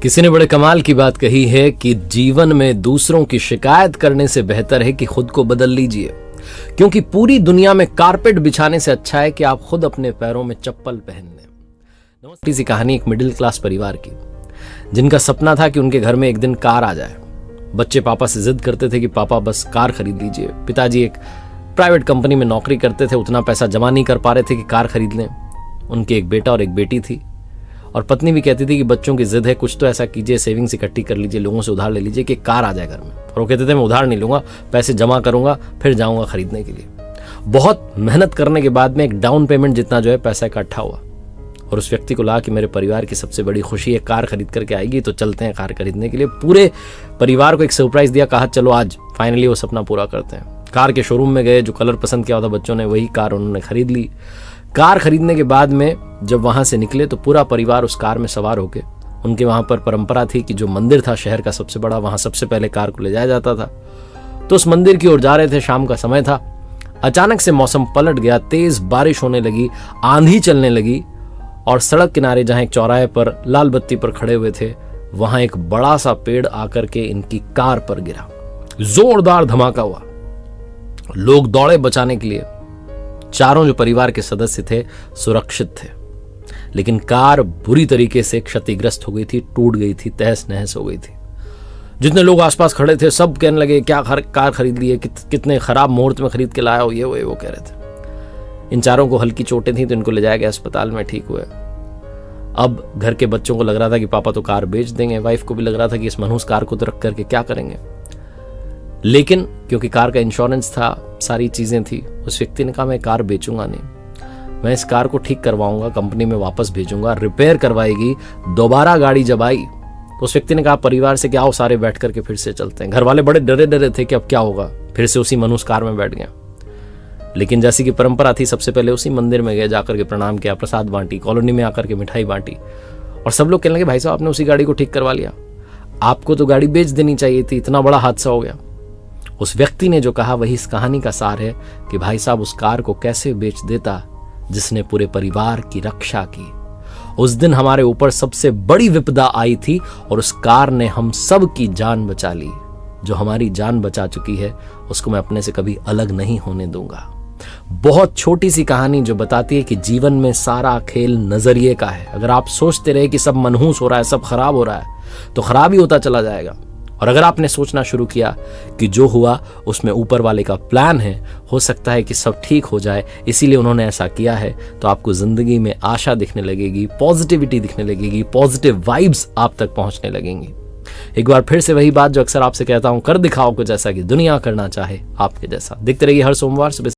किसी ने बड़े कमाल की बात कही है कि जीवन में दूसरों की शिकायत करने से बेहतर है कि खुद को बदल लीजिए, क्योंकि पूरी दुनिया में कारपेट बिछाने से अच्छा है कि आप खुद अपने पैरों में चप्पल पहन लें। छोटी सी कहानी एक मिडिल क्लास परिवार की, जिनका सपना था कि उनके घर में एक दिन कार आ जाए। बच्चे पापा से जिद करते थे कि पापा बस कार खरीद लीजिए। पिताजी एक प्राइवेट कंपनी में नौकरी करते थे, उतना पैसा जमा नहीं कर पा रहे थे कि कार खरीद लें। उनके एक बेटा और एक बेटी थी, और पत्नी भी कहती थी कि बच्चों की जिद है, कुछ तो ऐसा कीजिए, सेविंग्स इकट्ठी कर लीजिए, लोगों से उधार ले लीजिए कि कार आ जाए घर में। और वो कहते थे मैं उधार नहीं लूंगा, पैसे जमा करूंगा फिर जाऊंगा खरीदने के लिए। बहुत मेहनत करने के बाद में एक डाउन पेमेंट जितना जो है पैसा इकट्ठा हुआ, और उस व्यक्ति को लगा कि मेरे परिवार की सबसे बड़ी खुशी है कार खरीद करके आएगी, तो चलते हैं कार खरीदने के लिए। पूरे परिवार को एक सरप्राइज दिया, कहा चलो आज फाइनली वो सपना पूरा करते हैं। कार के शोरूम में गए, जो कलर पसंद किया था बच्चों ने वही कार उन्होंने खरीद ली। कार खरीदने के बाद में जब वहां से निकले तो पूरा परिवार उस कार में सवार होके, उनके वहां पर परंपरा थी कि जो मंदिर था शहर का सबसे बड़ा, वहां सबसे पहले कार को ले जाया जाता था। तो उस मंदिर की ओर जा रहे थे, शाम का समय था। अचानक से मौसम पलट गया, तेज बारिश होने लगी, आंधी चलने लगी, और सड़क किनारे जहां एक चौराहे पर लाल बत्ती पर खड़े हुए थे, वहां एक बड़ा सा पेड़ आकर के इनकी कार पर गिरा। जोरदार धमाका हुआ। लोग दौड़े बचाने के लिए। चारों जो परिवार के सदस्य थे सुरक्षित थे, लेकिन कार बुरी तरीके से क्षतिग्रस्त हो गई थी, टूट गई थी, तहस नहस हो गई थी। जितने लोग आसपास खड़े थे सब कहने लगे क्या कार खरीद ली है, कितने खराब मुहूर्त में खरीद के लाया हो, ये वो कह रहे थे। इन चारों को हल्की चोटें थी तो इनको ले जाया गया अस्पताल में, ठीक हुए। अब घर के बच्चों को लग रहा था कि पापा तो कार बेच देंगे, वाइफ को भी लग रहा था कि इस मनहूस कार को तो रख करके क्या करेंगे। लेकिन क्योंकि कार का इंश्योरेंस था, सारी चीजें थी, उस व्यक्ति ने कहा मैं कार बेचूंगा नहीं, मैं इस कार को ठीक करवाऊंगा, कंपनी में वापस भेजूंगा, रिपेयर करवाएगी। दोबारा गाड़ी जब आई तो उस व्यक्ति ने कहा परिवार से कि आओ सारे बैठ करके फिर से चलते हैं। घर वाले बड़े डरे डरे थे कि अब क्या होगा, फिर से उसी मनहूस कार में बैठ गया। लेकिन जैसी कि परंपरा थी, सबसे पहले उसी मंदिर में गए, जाकर के प्रणाम किया, प्रसाद बांटी, कॉलोनी में आकर के मिठाई बांटी, और सब लोग कहने लगे भाई साहब आपने उसी गाड़ी को ठीक करवा लिया, आपको तो गाड़ी बेच देनी चाहिए थी, इतना बड़ा हादसा हो गया। उस व्यक्ति ने जो कहा वही इस कहानी का सार है कि भाई साहब उस कार को कैसे बेच देता जिसने पूरे परिवार की रक्षा की। उस दिन हमारे ऊपर सबसे बड़ी विपदा आई थी और उस कार ने हम सब की जान बचा ली। जो हमारी जान बचा चुकी है उसको मैं अपने से कभी अलग नहीं होने दूंगा। बहुत छोटी सी कहानी जो बताती है कि जीवन में सारा खेल नजरिए का है। अगर आप सोचते रहे कि सब मनहूस हो रहा है, सब खराब हो रहा है, तो खराब ही होता चला जाएगा। और अगर आपने सोचना शुरू किया कि जो हुआ उसमें ऊपर वाले का प्लान है, हो सकता है कि सब ठीक हो जाए, इसीलिए उन्होंने ऐसा किया है, तो आपको जिंदगी में आशा दिखने लगेगी, पॉजिटिविटी दिखने लगेगी, पॉजिटिव वाइब्स आप तक पहुंचने लगेंगी। एक बार फिर से वही बात जो अक्सर आपसे कहता हूं, कर दिखाओ कुछ ऐसा कि दुनिया करना चाहे आपके जैसा। देखते रहिए हर सोमवार सुबह